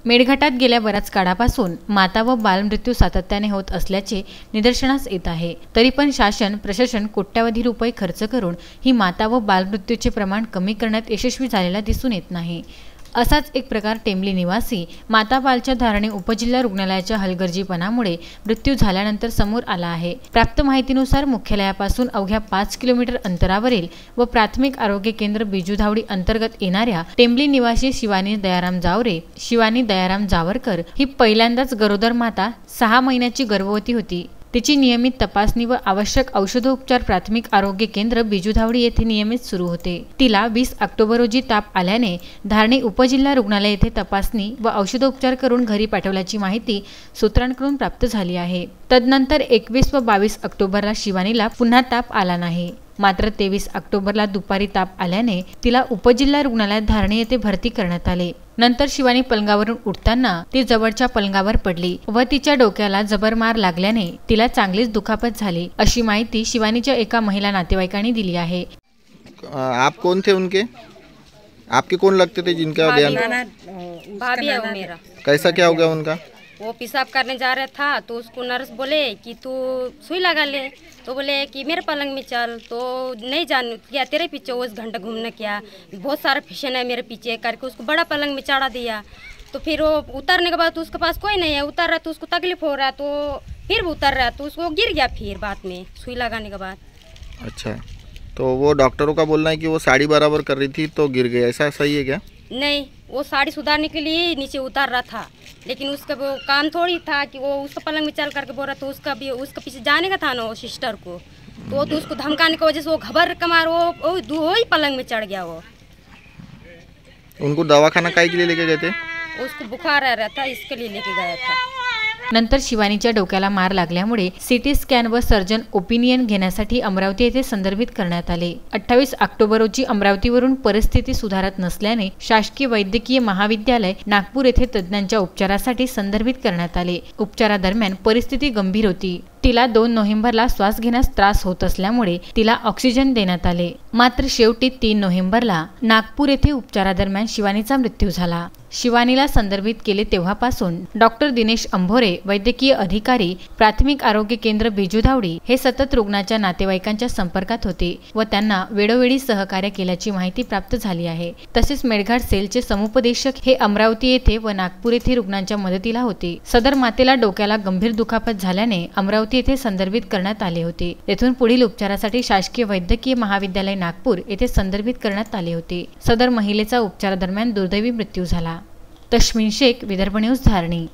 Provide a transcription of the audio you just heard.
मेळघाटात गेल्या बऱ्याच काळापासून माता व बालमृत्यू सातत्याने होत असल्याचे निदर्शनास येत आहे। तरी पण शासन प्रशासन कोट्यावधी रुपये खर्च करून ही माता व बालमृत्यूचे प्रमाण कमी करण्यात यशस्वी झालेला दिसून येत नाही। असाच एक प्रकार टेंबली निवासी माता बालच्या धारणे उपजिल्हा रुग्णालयाच्या हलगर्जीपणामुळे मृत्यू झाल्यानंतर समोर आला आहे। प्राप्त माहितीनुसार मुख्यालयापासून अवघ्या 5 किलोमीटर अंतरावरील व प्राथमिक आरोग्य केंद्र बिजुधावडी अंतर्गत येणाऱ्या टेंबली निवासी शिवानी दयाराम जावरकर ही पहिल्यांदाच गरोदर माता 6 महिन्याची गर्भवती होती। तिची नियमित तपासणी व आवश्यक औषधोपचार प्राथमिक आरोग्य केंद्र बिजुधावडी येथे नियमित सुरू होते। तिला 20 ऑक्टोबर रोजी ताप आल्याने धारणे उपजिल्हा रुग्णालय येथे तपासणी व औषधोपचार करून घरी पाठवल्याची माहिती सूत्रांकडून प्राप्त झाली आहे। तदनंतर 21 व 22 ऑक्टोबरला शिवानीला पुन्हा ताप आला नाही। मात्र 23 ऑक्टोबरला दुपारी ताप आल्याने तिला उपजिल्हा रुग्णालयात धारणे येथे भरती करण्यात आले। नंतर शिवानी पलंगावरून उठताना ती जवळच्या पलंगावर पडली व तिच्या डोक्याला जबर मार लागल्याने तिला चांगलीच दुखापत झाली, अशी माहिती शिवानीच्या एका महिला नातेवाईकांनी दिली आहे। आप कौन थे उनके? आपके कौन लगते थे जिनका बयान? भाभी है वो मेरा। कैसा क्या हो गया उनका? वो पेशाब करने जा रहा था तो उसको नर्स बोले कि तू सुई लगा ले, तो बोले कि मेरे पलंग में चल, तो नहीं जान क्या तेरे पीछे 24 घंटा घूमने क्या, बहुत सारा फैशन है मेरे पीछे करके उसको बड़ा पलंग में चढ़ा दिया। तो फिर वो उतरने के बाद तो उसके पास कोई नहीं है, उतर रहा तो उसको तकलीफ हो रहा तो फिर उतर रहा तो उसको गिर गया फिर बाद में सुई लगाने के बाद। अच्छा, तो वो डॉक्टरों का बोलना है कि वो साड़ी बराबर कर रही थी तो गिर गया, ऐसा सही है क्या? नहीं, वो साड़ी सुधारने के लिए नीचे उतार रहा था, लेकिन उसका वो काम थोड़ी था कि वो उसका पलंग में चल करके बोल रहा तो उसका पीछे जाने का था ना वो सिस्टर को, तो उसको धमकाने की वजह से वो घबर के मार वो ही पलंग में चढ़ गया। वो उनको दवाखाना काहे के लिए लेके गए थे? उसको बुखार आ रहा था, इसके लिए लेके गया था। नंतर शिवानीच्या डोक्याला मार लागल्यामुळे सिटी स्कॅन व सर्जन ओपिनियन घेण्यासाठी अमरावती येथे संदर्भित करण्यात आले। 28 ऑक्टोबर रोजी अमरावतीवरून परिस्थिती सुधारत नसल्याने शासकीय वैद्यकीय महाविद्यालय नागपूर येथे तज्ञांच्या उपचारासाठी संदर्भित करण्यात आले। उपचारादरम्यान परिस्थिती गंभीर होती। तिला 2 नोव्हेंबरला श्वास घेण्यास त्रास होत असल्यामुळे तिला ऑक्सिजन देण्यात आले। मात्र शेवटी 3 नोव्हेंबरला नागपूर येथे उपचारादरम्यान शिवानीचा मृत्यू झाला। शिवानीला संदर्भित केले तेव्हापासून डॉक्टर दिनेश अंभोरे वैद्यकीय अधिकारी प्राथमिक आरोग्य केंद्र बिजुधावडी हे सतत रुग्णाच्या नातेवाईकांच्या संपर्कात होते व त्यांना वेळोवेळी सहकार्य केल्याची माहिती प्राप्त झाली आहे। तसेच मेळघाट सेलचे समुपदेशक हे अमरावती येथे व नागपूर येथे रुग्णांच्या मदतीला होते। सदर मातेला डोक्याला गंभीर दुखापत झाल्याने अमरावती येथे संदर्भित करण्यात आले होते। तेथून पुढील उपचारासाठी शासकीय वैद्यकीय महाविद्यालय नागपूर येथे संदर्भित करण्यात आले होते। सदर महिलेचा उपचारादरम्यान दुर्दैवी मृत्यू झाला। तस्मीन शेख, विदर्भ न्यूज, धारणी।